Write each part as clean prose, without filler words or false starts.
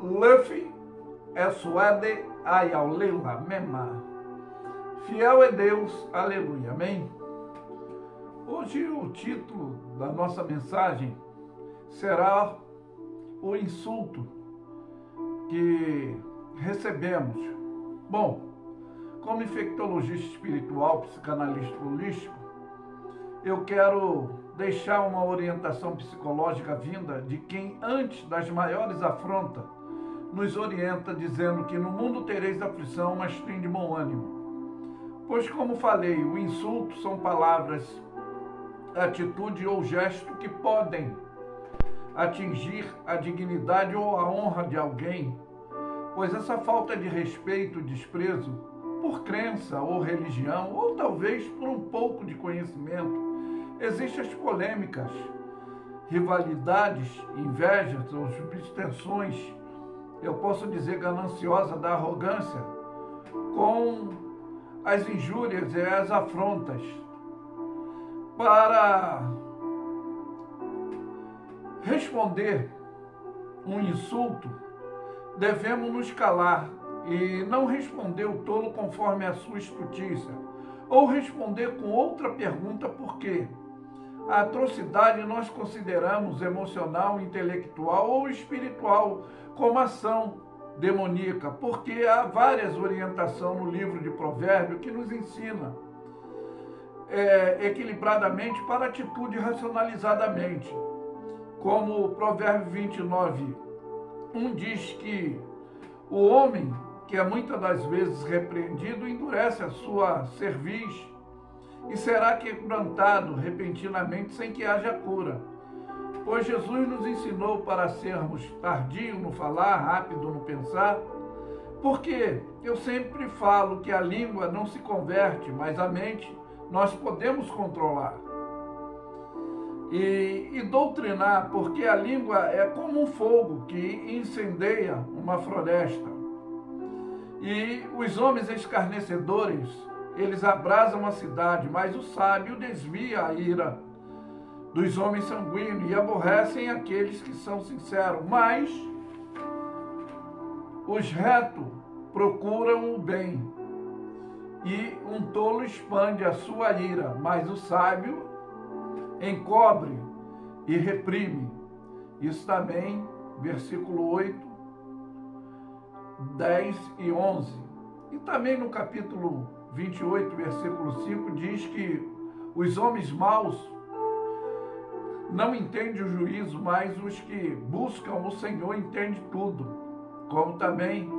Luffy é suade ayaulela mema. Fiel é Deus, aleluia, amém? Hoje o título da nossa mensagem será o insulto que recebemos. Bom, como infectologista espiritual, psicanalista holístico, eu quero deixar uma orientação psicológica vinda de quem, antes das maiores afrontas, nos orienta dizendo que no mundo tereis aflição, mas tende bom ânimo. Pois, como falei, o insulto são palavras, atitude ou gesto que podem atingir a dignidade ou a honra de alguém, pois essa falta de respeito, desprezo, por crença ou religião, ou talvez por um pouco de conhecimento, existem as polêmicas, rivalidades, invejas ou substituições, eu posso dizer gananciosa da arrogância, com as injúrias e as afrontas. Para responder um insulto, devemos nos calar e não responder o tolo conforme a sua estutícia, ou responder com outra pergunta, porque a atrocidade nós consideramos emocional, intelectual ou espiritual como ação demoníaca, porque há várias orientações no livro de Provérbios que nos ensina equilibradamente para atitude racionalizadamente. Como o Provérbio 29:1 diz que o homem, que é muitas das vezes repreendido, endurece a sua cerviz e será quebrantado repentinamente sem que haja cura. Pois Jesus nos ensinou para sermos tardios no falar, rápido no pensar, porque eu sempre falo que a língua não se converte, mas a mente nós podemos controlar. E doutrinar, porque a língua é como um fogo que incendeia uma floresta. E os homens escarnecedores, eles abrasam a cidade, mas o sábio desvia a ira dos homens sanguíneos e aborrecem aqueles que são sinceros. Mas os retos procuram o bem, e um tolo expande a sua ira, mas o sábio encobre e reprime. Isso também, versículo 8, 10 e 11. E também no capítulo 28, versículo 5, diz que os homens maus não entendem o juízo, mas os que buscam o Senhor entendem tudo. Como também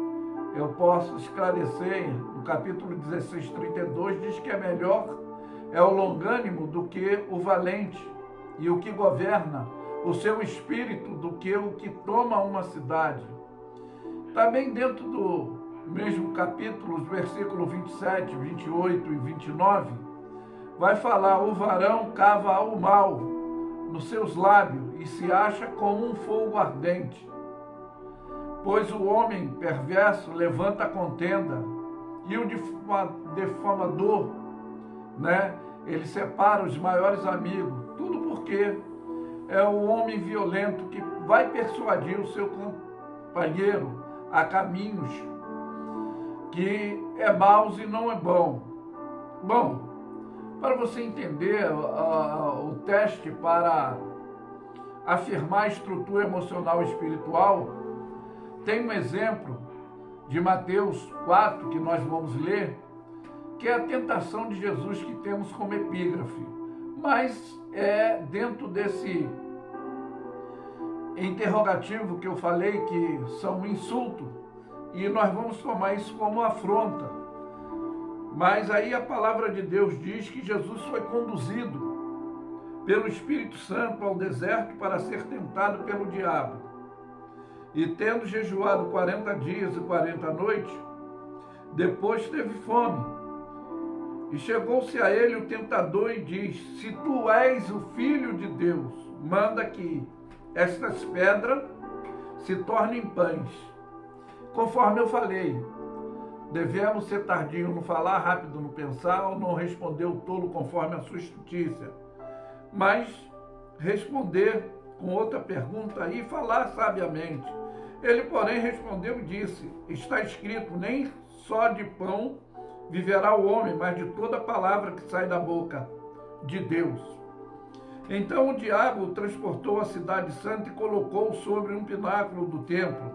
eu posso esclarecer, no capítulo 16, 32, diz que é melhor o longânimo do que o valente, e o que governa o seu espírito do que o que toma uma cidade. Também dentro do mesmo capítulo, os versículos 27, 28 e 29, vai falar: o varão cava o mal nos seus lábios e se acha como um fogo ardente. Pois o homem perverso levanta a contenda, e o defamador, ele separa os maiores amigos. Tudo porque é o homem violento que vai persuadir o seu companheiro a caminhos que é maus e não é bom. Bom, para você entender o teste para afirmar a estrutura emocional e espiritual, tem um exemplo de Mateus 4, que nós vamos ler, que é a tentação de Jesus que temos como epígrafe. Mas é dentro desse interrogativo que eu falei, que são um insulto, e nós vamos tomar isso como afronta. Mas aí a palavra de Deus diz que Jesus foi conduzido pelo Espírito Santo ao deserto para ser tentado pelo diabo. E tendo jejuado 40 dias e 40 noites, depois teve fome. E chegou-se a ele o tentador e diz: se tu és o Filho de Deus, manda que estas pedras se tornem pães. Conforme eu falei, devemos ser tardios no falar, rápido no pensar, ou não responder o tolo conforme a sua estutícia, mas responder com outra pergunta e falar sabiamente. Ele, porém, respondeu e disse: está escrito, nem só de pão viverá o homem, mas de toda palavra que sai da boca de Deus. Então o diabo o transportou à cidade santa e colocou sobre um pináculo do templo.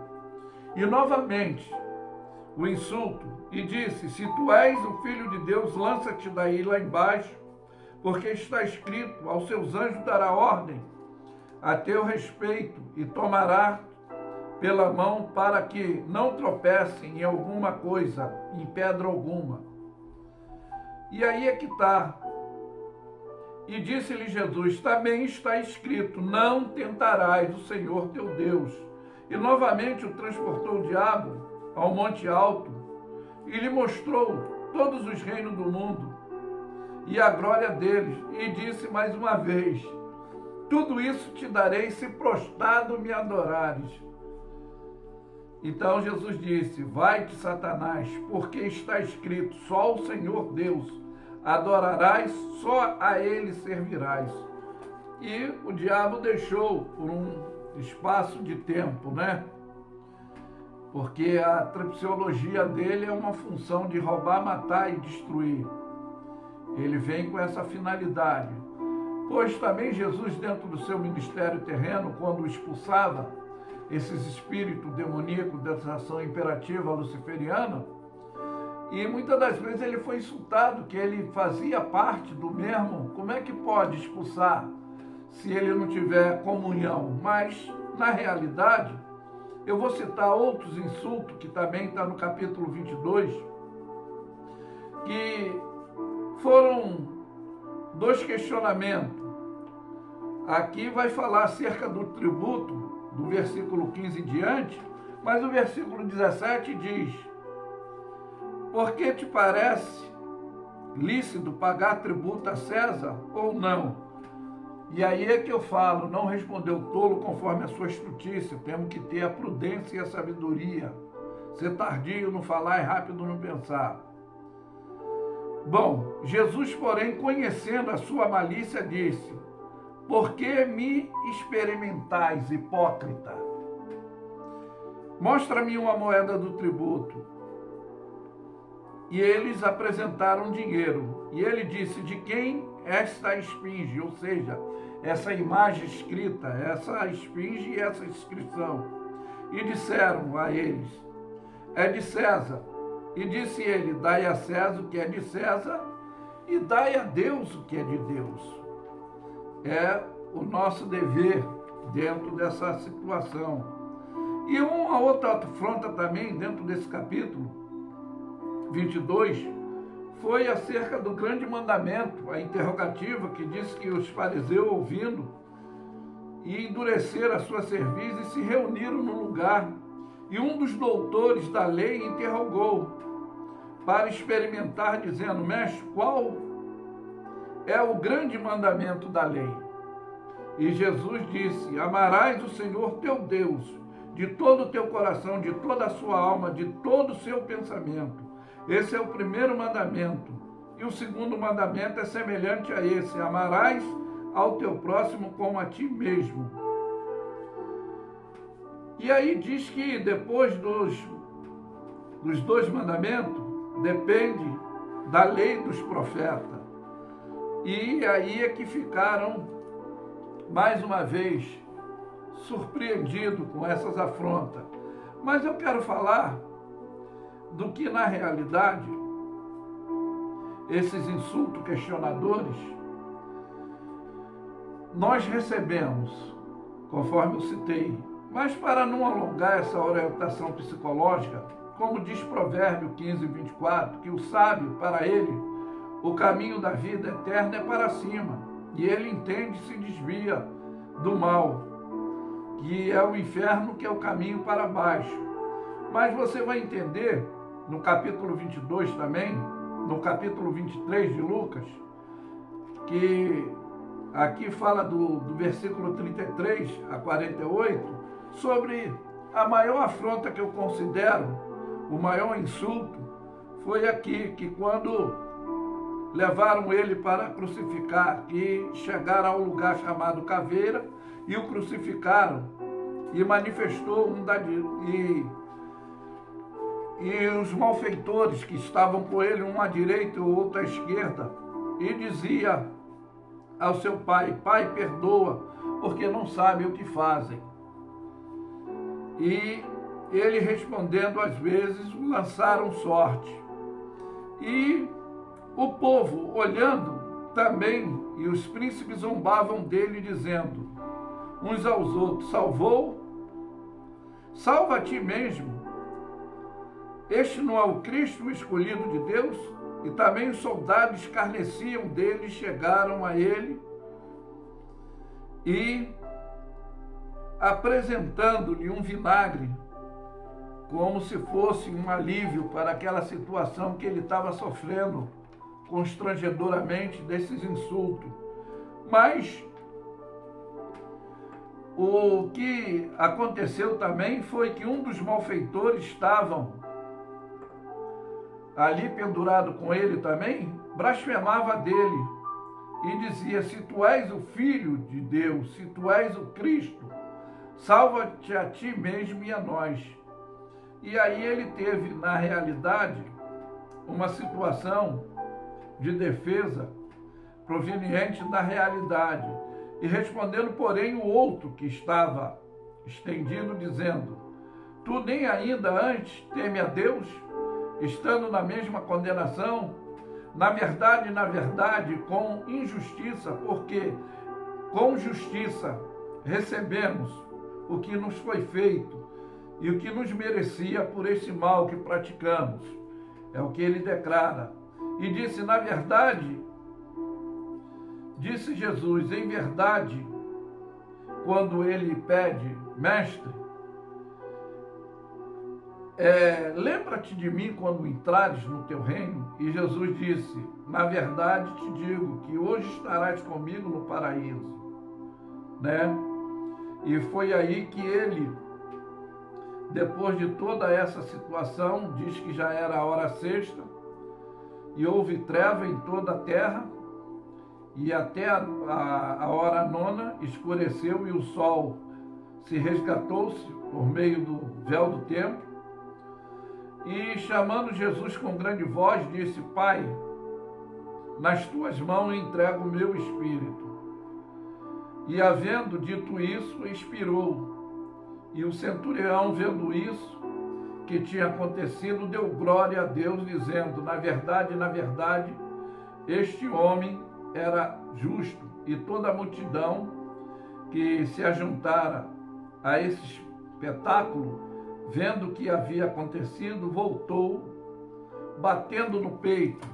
E novamente o insulto, e disse: se tu és o filho de Deus, lança-te daí lá embaixo, porque está escrito, aos seus anjos dará ordem a teu respeito, e tomará pela mão para que não tropecem em alguma coisa, em pedra alguma. E aí é que está. E disse-lhe Jesus: também está escrito, não tentarás o Senhor teu Deus. E novamente o transportou o diabo ao monte alto e lhe mostrou todos os reinos do mundo e a glória deles. E disse mais uma vez: tudo isso te darei se prostrado me adorares. Então Jesus disse: vai-te, Satanás, porque está escrito, só o Senhor Deus adorarás, só a Ele servirás. E o diabo deixou por um espaço de tempo, né? Porque a tripsiologia dele é uma função de roubar, matar e destruir. Ele vem com essa finalidade. Pois também Jesus, dentro do seu ministério terreno, quando expulsava esses espíritos demoníacos dessa ação imperativa luciferiana, e muitas das vezes ele foi insultado, que ele fazia parte do mesmo. Como é que pode expulsar se ele não tiver comunhão? Mas, na realidade, eu vou citar outros insultos, que também está no capítulo 22, que foram 2 questionamentos. Aqui vai falar acerca do tributo, do versículo 15 em diante, mas o versículo 17 diz: por que te parece lícito pagar tributo a César ou não? E aí é que eu falo, não respondeu tolo conforme a sua estutícia, temos que ter a prudência e a sabedoria, ser tardio no falar e rápido no pensar. Bom, Jesus, porém, conhecendo a sua malícia, disse: por que me experimentais, hipócrita? Mostra-me uma moeda do tributo. E eles apresentaram dinheiro. E ele disse: de quem esta esfinge? Ou seja, essa imagem escrita, essa esfinge e essa inscrição. E disseram a eles: é de César. E disse ele: dai a César o que é de César, e dai a Deus o que é de Deus. É o nosso dever dentro dessa situação. E uma outra afronta também dentro desse capítulo 22 foi acerca do grande mandamento, a interrogativa que diz que os fariseus, ouvindo, e endureceram a sua cerviz e se reuniram no lugar. E um dos doutores da lei interrogou para experimentar, dizendo: mestre, qual é o grande mandamento da lei? E Jesus disse: amarás o Senhor teu Deus de todo o teu coração, de toda a sua alma, de todo o seu pensamento. Esse é o primeiro mandamento. E o segundo mandamento é semelhante a esse: amarás ao teu próximo como a ti mesmo. E aí diz que depois dos 2 mandamentos, depende da lei dos profetas. E aí é que ficaram, mais uma vez, surpreendidos com essas afrontas. Mas eu quero falar do que, na realidade, esses insultos questionadores, nós recebemos, conforme eu citei. Mas para não alongar essa orientação psicológica, como diz Provérbio 15, 24, que o sábio, para ele, o caminho da vida eterna é para cima, e ele entende e se desvia do mal, que é o inferno, que é o caminho para baixo. Mas você vai entender, no capítulo 22 também, no capítulo 23 de Lucas, que aqui fala do versículo 33 a 48, sobre a maior afronta que eu considero, o maior insulto, foi aqui, que quando levaram ele para crucificar, e chegaram ao lugar chamado Caveira, e o crucificaram e manifestou e os malfeitores que estavam com ele, um à direita e o outro à esquerda, e dizia ao seu pai: Pai, perdoa, porque não sabem o que fazem. E ele respondendo, às vezes, lançaram sorte. E o povo, olhando também, e os príncipes zombavam dele, dizendo uns aos outros: salva a ti mesmo. Este não é o Cristo, o escolhido de Deus? E também os soldados escarneciam dele, chegaram a ele e, apresentando-lhe um vinagre, como se fosse um alívio para aquela situação que ele estava sofrendo constrangedoramente desses insultos. Mas o que aconteceu também foi que um dos malfeitores estavam ali pendurado com ele também, blasfemava dele e dizia: se tu és o Filho de Deus, se tu és o Cristo, salva-te a ti mesmo e a nós. E aí ele teve, na realidade, uma situação de defesa proveniente da realidade. E respondendo, porém, o outro que estava estendido, dizendo: tu nem ainda antes teme a Deus, estando na mesma condenação? Na verdade, com injustiça, porque com justiça recebemos o que nos foi feito e o que nos merecia por esse mal que praticamos. É o que ele declara. E disse, na verdade, disse Jesus, em verdade, quando ele pede: mestre, lembra-te de mim quando entrares no teu reino? E Jesus disse: na verdade te digo que hoje estarás comigo no paraíso, né? E foi aí que ele, depois de toda essa situação, diz que já era a hora sexta e houve treva em toda a terra, e até a hora nona escureceu e o sol se resgatou-se por meio do véu do templo. E chamando Jesus com grande voz, disse: Pai, nas tuas mãos entrego o meu espírito. E havendo dito isso, expirou. E o centurião, vendo isso que tinha acontecido, deu glória a Deus, dizendo: na verdade, este homem era justo. E toda a multidão que se ajuntara a esse espetáculo, vendo o que havia acontecido, voltou, batendo no peito,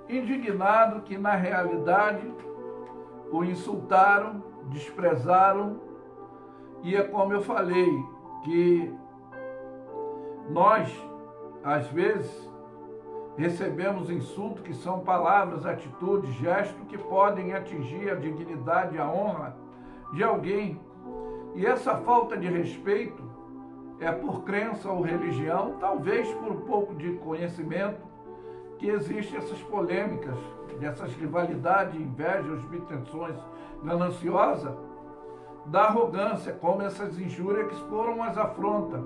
indignado que, na realidade, o insultaram, desprezaram. E é como eu falei, que nós, às vezes, recebemos insultos que são palavras, atitudes, gestos que podem atingir a dignidade e a honra de alguém. E essa falta de respeito é por crença ou religião, talvez por um pouco de conhecimento, que existem essas polêmicas, dessas rivalidades, invejas, obtenções gananciosas, da arrogância, como essas injúrias que foram as afrontas,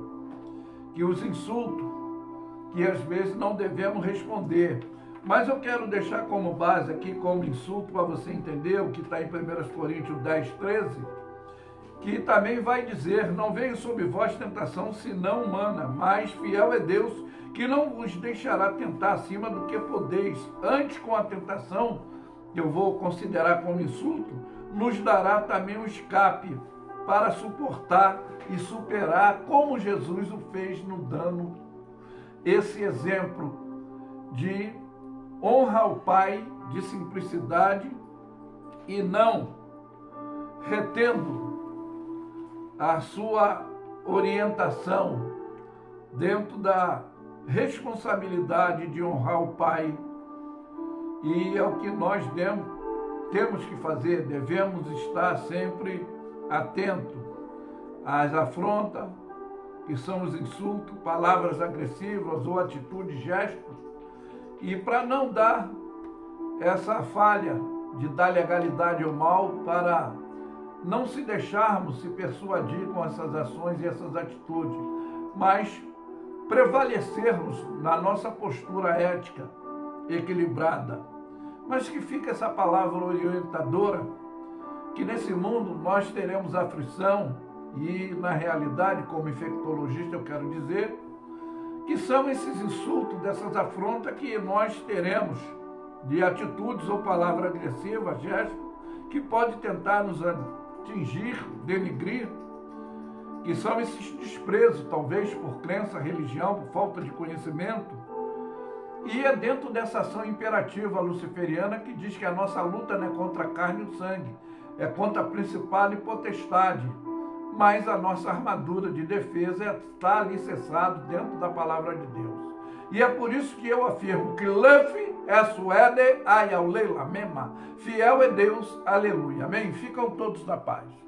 que os insultos, que às vezes não devemos responder. Mas eu quero deixar como base aqui, como insulto, para você entender o que está em 1 Coríntios 10, 13, que também vai dizer: não veio sobre vós tentação senão humana, mas fiel é Deus, que não vos deixará tentar acima do que podeis. Antes, com a tentação, que eu vou considerar como insulto, nos dará também um escape para suportar e superar, como Jesus o fez, nos dando esse exemplo de honra ao Pai, de simplicidade, e não retendo a sua orientação dentro da responsabilidade de honrar o Pai. E é o que nós temos que fazer, devemos estar sempre atentos às afrontas, que são os insultos, palavras agressivas ou atitudes, gestos, e para não dar essa falha de dar legalidade ao mal, para não se deixarmos se persuadir com essas ações e essas atitudes, mas prevalecermos na nossa postura ética equilibrada. Mas que fica essa palavra orientadora, que nesse mundo nós teremos aflição, e na realidade, como infectologista eu quero dizer, que são esses insultos, dessas afrontas que nós teremos de atitudes ou palavra agressiva, gesto, que pode tentar nos atingir, denigrir, que são esses desprezos, talvez por crença, religião, por falta de conhecimento. E é dentro dessa ação imperativa luciferiana que diz que a nossa luta não é contra a carne e o sangue, é contra a principal e potestade, mas a nossa armadura de defesa está alicerçada dentro da palavra de Deus. E é por isso que eu afirmo que Luffy é suede, ai ao leila mema, fiel é Deus, aleluia. Amém? Ficam todos na paz.